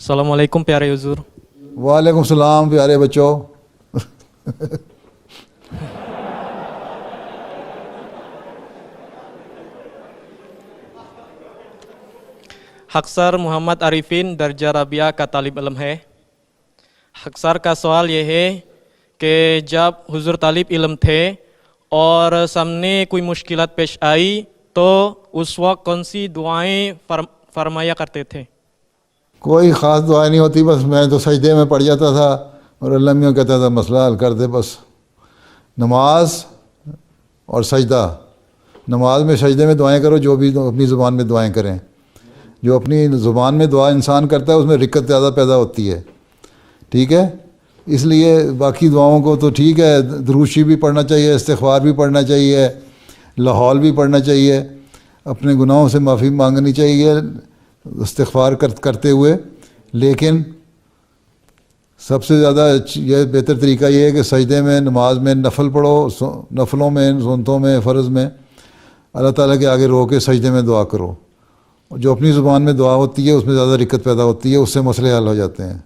السلام علیکم پیارے حضور. وعلیکم السلام پیارے بچوں. حق سر محمد عارفین درجہ رابعہ کا طالب علم ہے. حق سر کا سوال یہ ہے کہ جب حضور طالب علم تھے اور سامنے کوئی مشکلات پیش آئی تو اس وقت کون سی دعائیں فرمایا کرتے تھے؟ کوئی خاص دعا نہیں ہوتی، بس میں تو سجدے میں پڑ جاتا تھا اور اللہ میاں کہتا تھا مسئلہ حل کر دے. بس نماز اور سجدہ، نماز میں سجدے میں دعائیں کرو، جو بھی اپنی زبان میں دعائیں کریں. جو اپنی زبان میں دعا انسان کرتا ہے اس میں رکت زیادہ پیدا ہوتی ہے، ٹھیک ہے. اس لیے باقی دعاؤں کو تو ٹھیک ہے، دروشی بھی پڑھنا چاہیے، استغفار بھی پڑھنا چاہیے، لاحول بھی پڑھنا چاہیے، اپنے گناہوں سے معافی مانگنی چاہیے استغفار کرتے ہوئے. لیکن سب سے زیادہ یہ بہتر طریقہ یہ ہے کہ سجدے میں، نماز میں نفل پڑھو، نفلوں میں، سنتوں میں، فرض میں اللہ تعالیٰ کے آگے رو کے سجدے میں دعا کرو. جو اپنی زبان میں دعا ہوتی ہے اس میں زیادہ رکت پیدا ہوتی ہے، اس سے مسئلے حل ہو جاتے ہیں.